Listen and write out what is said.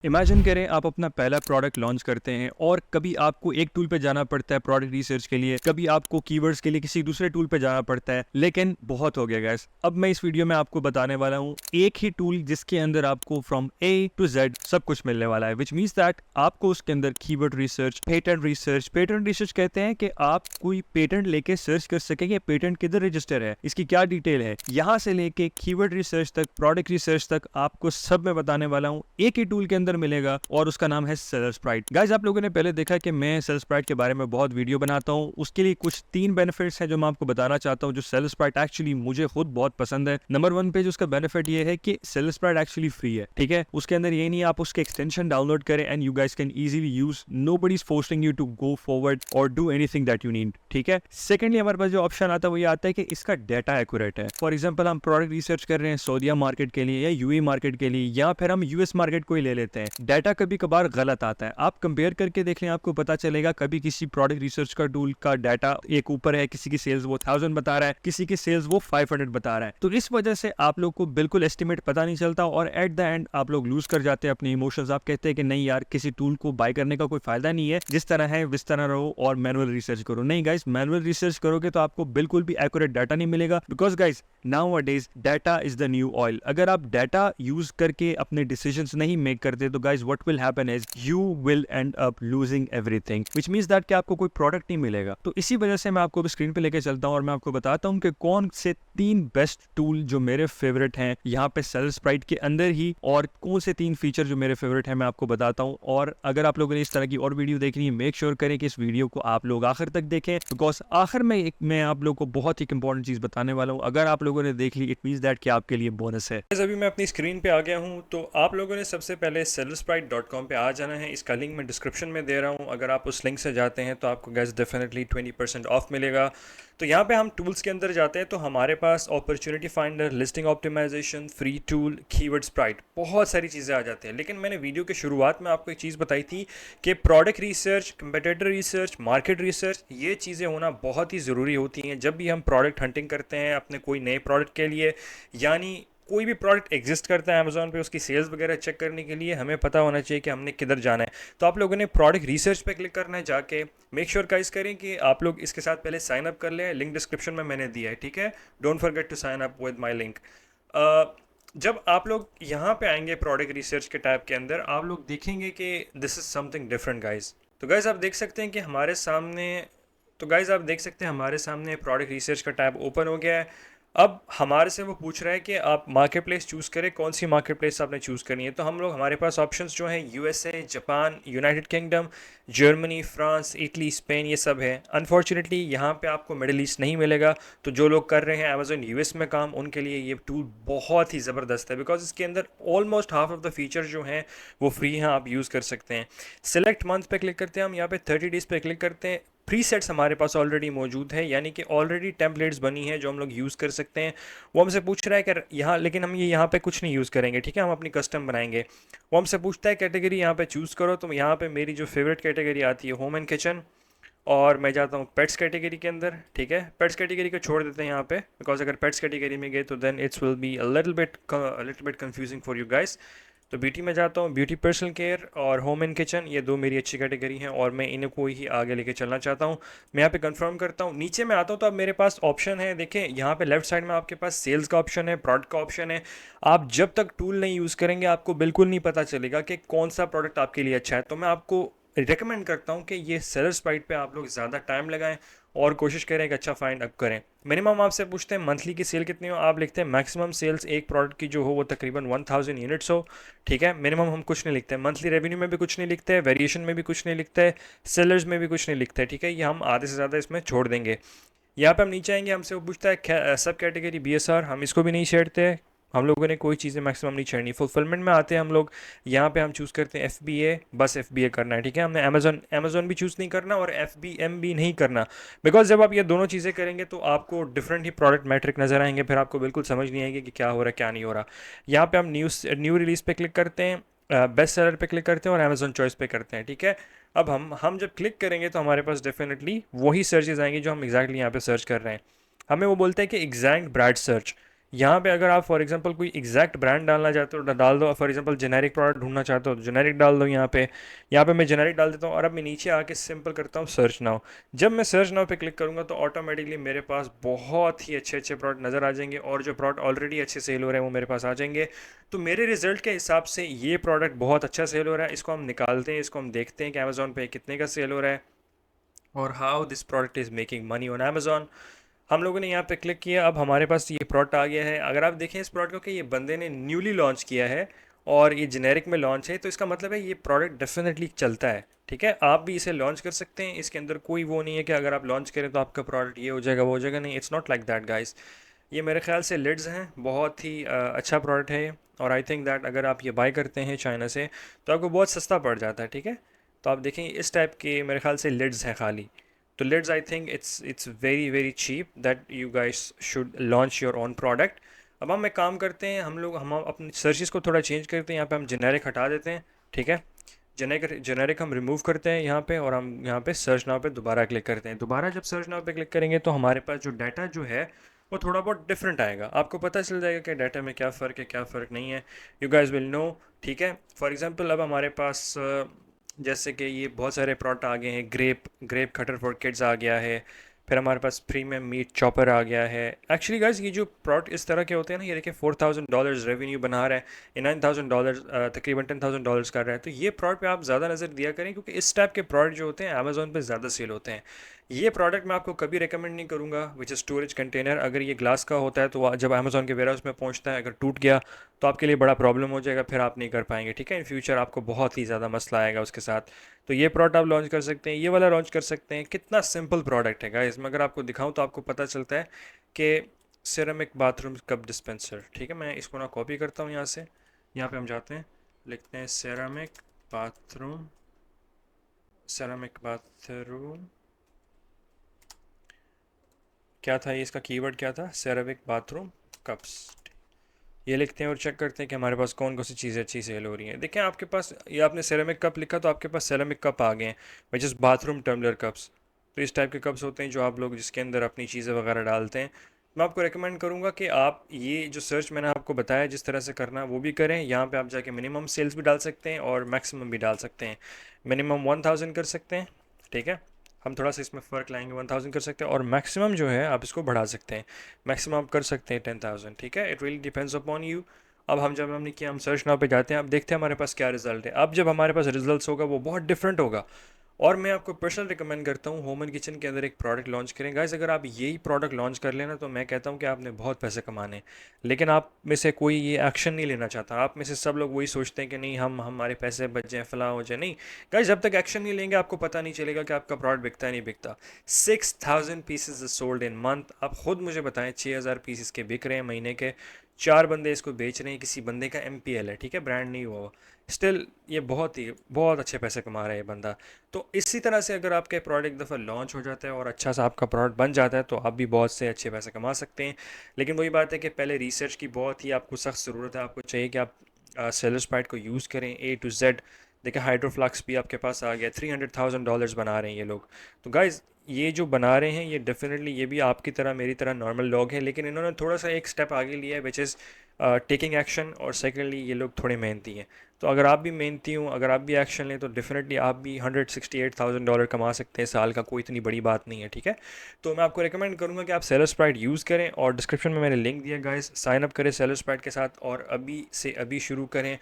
Imagine करें आप अपना पहला प्रोडक्ट लॉन्च करते हैं और कभी आपको एक टूल पे जाना पड़ता है प्रोडक्ट रिसर्च के लिए, कभी आपको कीवर्ड्स के लिए किसी दूसरे टूल पे जाना पड़ता है, लेकिन बहुत हो गया गाइस। अब मैं इस वीडियो में आपको बताने वाला हूँ एक ही टूल जिसके अंदर आपको फ्रॉम ए टू जेड सब कुछ मिलने वाला है, विच मीन्स दैट आपको उसके अंदर कीवर्ड रिसर्च, पेटेंट रिसर्च कहते हैं कि आप कोई पेटेंट लेके सर्च कर सके कि पेटेंट किधर रजिस्टर है, इसकी क्या डिटेल है, यहाँ से लेके कीवर्ड रिसर्च तक, प्रोडक्ट रिसर्च तक आपको सब मैं बताने वाला हूँ एक ही टूल के अंदर मिलेगा और उसका नाम है सेलरस्प्राइट। गाइस, आप लोगों ने पहले देखा कि मैं सेलरस्प्राइट के बारे में बहुत वीडियो बनाता हूँ, उसके लिए कुछ 3 बेनिफिट्स हैं जो मैं आपको बताना चाहता हूँ, जो सेलरस्प्राइट एक्चुअली मुझे खुद बहुत पसंद है। नंबर 1 पे जो उसका बेनिफिट ये है कि सेलरस्प्राइट एक्चुअली फ्री है, ठीक है। उसके अंदर ये नहीं आप उसके एक्सटेंशन डाउनलोड करें and you guys can easily use, nobody is forcing you to go forward और do anything that you need, ठीक है। सेकेंडली हमारे पास जो ऑप्शन आता है वो ये आता है कि इसका डाटा एक्यूरेट है। फॉर एग्जाम्पल हम प्रोडक्ट रिसर्च कर रहे हैं सऊदीया मार्केट के लिए या यूए मार्केट के लिए, या फिर हम यूएस मार्केट को ही ले लेते हैं, डाटा कभी कभार गलत आता है। आप कंपेयर करके देख लें, आपको पता चलेगा कभी किसी प्रोडक्ट रिसर्च का टूल का डाटा एक ऊपर है, किसी की सेल्स वो 1000 बता रहा है, किसी की सेल्स वो 500 बता रहा है। तो इस वजह से आप लोग को बिल्कुल एस्टिमेट पता नहीं चलता और एट द एंड आप लोग लूज कर जाते हैं अपने इमोशंस। आप कहते हैं कि नहीं यार, किसी टूल को बाय करने का कोई फायदा नहीं है, जिस तरह है विस तरह रहो और मैनुअल रिसर्च करो। नहीं गाइस, मैनुअल रिसर्च करोगे तो आपको बिल्कुल भी एक्यूरेट डाटा नहीं मिलेगा, because guys nowadays data is the new oil. अगर आप डाटा यूज करके अपने डिसीजंस नहीं मेक करते तो guys what will happen is you will and up losing everything, which means that कि आपको कोई प्रोडक्ट नहीं मिलेगा। तो इसी वजह से मैं आपको स्क्रीन पे लेके चलता हूं और मैं आपको बताता हूं कि कौन से 3 बेस्ट टूल जो मेरे फेवरेट हैं यहाँ पे सेलरस्प्राइट के अंदर ही, और कौन से 3 फीचर जो मेरे फेवरेट हैं मैं आपको बताता हूँ। और अगर आप लोगों ने इस तरह की और वीडियो देखनी है, मेक श्योर करें कि इस वीडियो को आप लोग आखिर तक देखें, बिकॉज आखिर में मैं आप लोग को बहुत ही इंपॉर्टेंट चीज बताने वाला हूँ। अगर आप लोगों ने देख ली, इट मींस दैट कि आपके लिए बोनस है। अभी मैं अपनी स्क्रीन पे आ गया हूँ, तो आप लोगों ने सबसे पहले sellersprite.com पे आ जाना है। इसका लिंक मैं डिस्क्रिप्शन में दे रहा हूँ। अगर आप उस लिंक से जाते हैं तो आपको गैस डेफिनेटली 20% ऑफ मिलेगा। तो यहाँ पे हम टूल्स के अंदर जाते हैं तो हमारे पास opportunity finder, listing optimisation, free tool, keyword sprite, बहुत सारी चीज़ें आ जाती हैं। लेकिन मैंने वीडियो के शुरुआत में आपको एक चीज़ बताई थी कि product research, competitor research, market research, ये चीज़ें होना बहुत ही ज़रूरी होती हैं जब भी हम प्रोडक्ट हंटिंग करते हैं अपने कोई नए प्रोडक्ट के लिए। यानी कोई भी प्रोडक्ट एग्जिस्ट करता है अमेजोन पे, उसकी सेल्स वगैरह चेक करने के लिए हमें पता होना चाहिए कि हमने किधर जाना है। तो आप लोगों ने प्रोडक्ट रिसर्च पे क्लिक करना है जाके। मेक श्योर गाइस करें कि आप लोग इसके साथ पहले साइन अप कर लें, लिंक डिस्क्रिप्शन में मैंने दिया है, ठीक है। Don't forget to sign up with my link. जब आप लोग यहाँ पे आएंगे प्रोडक्ट रिसर्च के टैब के अंदर, आप लोग देखेंगे कि this is something different guys. तो गाइज आप देख सकते हैं कि हमारे सामने प्रोडक्ट रिसर्च का टैब ओपन हो गया है। अब हमारे से वो पूछ रहा है कि आप मार्केट प्लेस चूज़ करें, कौन सी मार्केट प्लेस आपने चूज़ करनी है। तो हमारे पास ऑप्शंस जो हैं USA, Japan, United kingdom, Germany, France, Italy, Spain, ये सब है। अनफॉर्चुनेटली यहाँ पे आपको मिडिल ईस्ट नहीं मिलेगा। तो जो लोग कर रहे हैं अमेजोन यूएस में काम, उनके लिए ये टूल बहुत ही ज़बरदस्त है, बिकॉज इसके अंदर almost half of the feature जो हैं वो फ्री हैं, आप यूज़ कर सकते हैं। सिलेक्ट मंथ पे क्लिक करते हैं हम, यहाँ पे 30 डेज़ पे क्लिक करते हैं। प्रीसेट्स हमारे पास ऑलरेडी मौजूद है, यानी कि ऑलरेडी टेम्पलेट्स बनी है जो हम लोग यूज़ कर सकते हैं। वो हमसे पूछ रहा है कि यहाँ, लेकिन हम ये यहाँ पे कुछ नहीं यूज़ करेंगे, ठीक है, हम अपनी कस्टम बनाएंगे। वो हमसे पूछता है कैटेगरी यहाँ पे चूज़ करो, तो यहाँ पे मेरी जो फेवरेट कैटेगरी आती है होम एंड किचन, और मैं जाता हूँ पेट्स कैटेगरी के अंदर, ठीक है। पेट्स कैटेगरी को छोड़ देते हैं यहाँ पे, बिकॉज अगर पेट्स कैटेगरी में गए तो then it's will be a little bit confusing for you guys. तो ब्यूटी में जाता हूँ, ब्यूटी, पर्सनल केयर और होम एंड किचन, ये 2 मेरी अच्छी कैटेगरी हैं और मैं इन्हें को ही आगे लेके चलना चाहता हूँ। मैं यहाँ पे कंफर्म करता हूँ, नीचे में आता हूँ तो अब मेरे पास ऑप्शन है। देखें यहाँ पे लेफ्ट साइड में आपके पास सेल्स का ऑप्शन है, प्रोडक्ट का ऑप्शन है। आप जब तक टूल नहीं यूज़ करेंगे आपको बिल्कुल नहीं पता चलेगा कि कौन सा प्रोडक्ट आपके लिए अच्छा है। तो मैं आपको रिकमेंड करता हूँ कि ये सेलरस्प्राइट पे आप लोग ज़्यादा टाइम लगाएं और कोशिश करें कि अच्छा फाइंड अप करें। मिनिमम आपसे पूछते हैं मंथली की सेल कितनी हो, आप लिखते हैं मैक्सिमम सेल्स एक प्रोडक्ट की जो हो वो तकरीबन 1000 यूनिट्स हो, ठीक है। मिनिमम हम कुछ नहीं लिखते हैं, मंथली रेवेन्यू में भी कुछ नहीं लिखते हैं, वेरिएशन में भी कुछ नहीं लिखते हैं, सेलर्स में भी कुछ नहीं लिखते हैं, ठीक है। ये हम आधे से ज़्यादा इसमें छोड़ देंगे। यहाँ पे हम नीचे आएंगे, हमसे वो पूछता है सब कैटेगरी बीएसआर, हम इसको भी नहीं छेड़ते। हम लोगों ने कोई चीज़ें मैक्सिमम नहीं छेड़नी। फुलफिलमेंट में आते हैं हम लोग, यहाँ पे हम चूज़ करते हैं एफबीए, बस एफबीए करना है, ठीक है। हमने अमेजोन भी चूज़ नहीं करना और एफबीएम भी नहीं करना, बिकॉज जब आप ये दोनों चीज़ें करेंगे तो आपको डिफरेंट ही प्रोडक्ट मैट्रिक नज़र आएंगे, फिर आपको बिल्कुल समझ नहीं आएगी कि क्या हो रहा है क्या नहीं हो रहा। यहाँ पे हम न्यू रिलीज़ पे क्लिक करते हैं, बेस्ट सेलर पे क्लिक करते हैं और अमेजोन चॉइस पे करते हैं, ठीक है। अब हम जब क्लिक करेंगे तो हमारे पास डेफिनेटली वही सर्चेज आएंगी जो हम एग्जैक्टली यहाँ पे सर्च कर रहे हैं। हमें वो बोलते हैं कि एग्जैक्ट ब्रांड सर्च, यहाँ पे अगर आप फॉर एग्जांपल कोई एग्जैक्ट ब्रांड डालना चाहते हो तो डाल दो, फॉर एग्जांपल जेनेरिक प्रोडक्ट ढूंढना चाहते हो तो जेनेरिक डाल दो यहाँ पे मैं जेनेरिक डाल देता हूँ और अब मैं नीचे आके सिंपल करता हूँ सर्च नाउ। जब मैं सर्च नाउ पे क्लिक करूँगा तो ऑटोमेटिकली मेरे पास बहुत ही अच्छे अच्छे प्रोडक्ट नज़र आ जाएंगे और जो प्रोडक्ट ऑलरेडी अच्छे सेल हो रहे हैं वो मेरे पास आ जाएंगे। तो मेरे रिजल्ट के हिसाब से ये प्रोडक्ट बहुत अच्छा सेल हो रहा है, इसको हम निकालते हैं, इसको हम देखते हैं कि अमेज़ोन पे कितने का सेल हो रहा है और how this product is making money on Amazon. हम लोगों ने यहाँ पे क्लिक किया, अब हमारे पास ये प्रोडक्ट आ गया है। अगर आप देखें इस प्रोडक्ट को कि ये बंदे ने न्यूली लॉन्च किया है और ये जेनेरिक में लॉन्च है, तो इसका मतलब है ये प्रोडक्ट डेफिनेटली चलता है। ठीक है, आप भी इसे लॉन्च कर सकते हैं, इसके अंदर कोई वो नहीं है कि अगर आप लॉन्च करें तो आपका प्रोडक्ट ये हो जाएगा वो हो जाएगा, नहीं, it's not like that guys. ये मेरे ख्याल से लिड्स हैं, बहुत ही अच्छा प्रोडक्ट है ये, और आई थिंक दैट अगर आप ये बाय करते हैं चाइना से तो आपको बहुत सस्ता पड़ जाता है। ठीक है, तो आप देखें इस टाइप के मेरे ख्याल से लिड्स हैं खाली। तो lids I think it's very very cheap that you guys should launch your own product. अब हम एक काम करते हैं, हम अपनी सर्चेस को थोड़ा चेंज करते हैं, यहाँ पे हम जेनेरिक हटा देते हैं। ठीक है, जेनेरिक हम रिमूव करते हैं यहाँ पे, और हम यहाँ पे सर्च नाउ पे दोबारा क्लिक करते हैं। दोबारा जब सर्च नाउ पे क्लिक करेंगे तो हमारे पास जो डाटा जो है वो थोड़ा बहुत डिफरेंट आएगा, आपको पता चल जाएगा कि डाटा में क्या फ़र्क है क्या फ़र्क नहीं है। You guys will know. ठीक है, फॉर एग्जांपल अब हमारे पास जैसे कि ये बहुत सारे प्रोडक्ट आ गए हैं, grape grape cutter for kids आ गया है, फिर हमारे पास प्रीमियम मीट चॉपर आ गया है। एक्चुअली गाइस ये जो प्रोडक्ट इस तरह के होते हैं ना, ये देखिए $4,000 रेवेन्यू बना रहा है, ये $9,000 तकरीबन $10,000 कर रहा है। तो ये प्रोडक्ट पे आप ज़्यादा नज़र दिया करें क्योंकि इस टाइप के प्रोडक्ट जो होते हैं अमेज़ोन पे ज़्यादा सेल होते हैं। ये प्रोडक्ट मैं आपको कभी रिकमेंड नहीं करूँगा विच इज़ स्टोरेज कंटेनर। अगर ये ग्लास का होता है तो जब अमेज़ोन के वेयरहाउस में पहुँचता है अगर टूट गया तो आपके लिए बड़ा प्रॉब्लम हो जाएगा, फिर आप नहीं कर पाएंगे। ठीक है, इन फ्यूचर आपको बहुत ही ज़्यादा मसला आएगा उसके साथ। तो ये प्रोडक्ट आप लॉन्च कर सकते हैं, ये वाला लॉन्च कर सकते हैं। कितना सिंपल प्रोडक्ट है गाइस, मैं अगर आपको दिखाऊं तो आपको पता चलता है कि सिरेमिक बाथरूम कप डिस्पेंसर। ठीक है, मैं इसको ना कॉपी करता हूँ यहाँ से, यहाँ पे हम जाते हैं, लिखते हैं बाथरूम सिरेमिक बाथरूम, क्या था ये, इसका कीवर्ड क्या था, सेरामिक बाथरूम कप्स। ये लिखते हैं और चेक करते हैं कि हमारे पास कौन कौन सी चीज़ें अच्छी सेल हो रही हैं। देखें आपके पास, ये आपने सेरेमिक कप लिखा तो आपके पास सेरेमिक कप आ गए हैं which is bathroom tumbler cups. तो इस टाइप के कप्स होते हैं जो आप लोग जिसके अंदर अपनी चीज़ें वगैरह डालते हैं। मैं आपको रेकमेंड करूँगा कि आप ये जो सर्च मैंने आपको बताया जिस तरह से करना वो भी करें। यहाँ पे आप जाके मिनिमम सेल्स भी डाल सकते हैं और मैक्सिमम भी डाल सकते हैं। मिनिमम 1000 कर सकते हैं। ठीक है, हम थोड़ा सा इसमें फ़र्क लाएंगे, 1000 कर सकते हैं, और मैक्सिमम जो है आप इसको बढ़ा सकते हैं, मैक्सिमम आप कर सकते हैं 10,000। ठीक है, it really depends upon you. अब हमने किया, हम सर्च नाउ पे जाते हैं, अब देखते हैं हमारे पास क्या रिजल्ट है। अब जब हमारे पास रिजल्ट्स होगा वो बहुत डिफरेंट होगा। और मैं आपको पर्सनल रिकमेंड करता हूँ होम एंड किचन के अंदर एक प्रोडक्ट लॉन्च करें गाइस। अगर आप यही प्रोडक्ट लॉन्च कर लेना तो मैं कहता हूँ कि आपने बहुत पैसे कमाने हैं। लेकिन आप में से कोई ये एक्शन नहीं लेना चाहता, आप में से सब लोग वही सोचते हैं कि नहीं हम हमारे पैसे बच जाए, फला हो जाए। नहीं गाइस, जब तक एक्शन नहीं लेंगे आपको पता नहीं चलेगा कि आपका प्रोडक्ट बिकता है नहीं बिकता। 6,000 पीसेज सोल्ड इन मंथ। आप खुद मुझे बताएं, 6,000 पीसेस के बिक रहे हैं महीने के, 4 बंदे इसको बेच रहे हैं, किसी बंदे का MPL है, ठीक है, ब्रांड नहीं हुआ, स्टिल ये बहुत अच्छे पैसे कमा रहा है ये बंदा। तो इसी तरह से अगर आपका प्रोडक्ट एक दफ़ा लॉन्च हो जाता है और अच्छा सा आपका प्रोडक्ट बन जाता है तो आप भी बहुत से अच्छे पैसे कमा सकते हैं। लेकिन वही बात है कि पहले रिसर्च की बहुत ही आपको सख्त ज़रूरत है। आपको चाहिए कि आप सेलर को यूज़ करें A to Z। देखिए हाइड्रोफ्लक्स भी आपके पास आ गया, $300,000 बना रहे हैं ये लोग। तो गाइज़ ये जो बना रहे हैं ये डेफिनेटली ये भी आपकी तरह मेरी तरह नॉर्मल लोग हैं, लेकिन इन्होंने थोड़ा सा एक स्टेप आगे लिया है विच इज़ टेकिंग एक्शन, और सेकेंडली ये लोग थोड़े मेहनती हैं। तो अगर आप भी मेहनती हूँ, अगर आप भी एक्शन लें तो डेफिनेटली आप भी $168,000 कमा सकते हैं साल का, कोई इतनी बड़ी बात नहीं है। ठीक है, तो मैं आपको रिकमेंड करूँगा कि आप सेलर स्प्राइट यूज़ करें, और डिस्क्रिप्शन में मैंने लिंक दिया गाइस, साइन अप करें सेलर स्प्राइट के साथ और अभी से अभी शुरू करें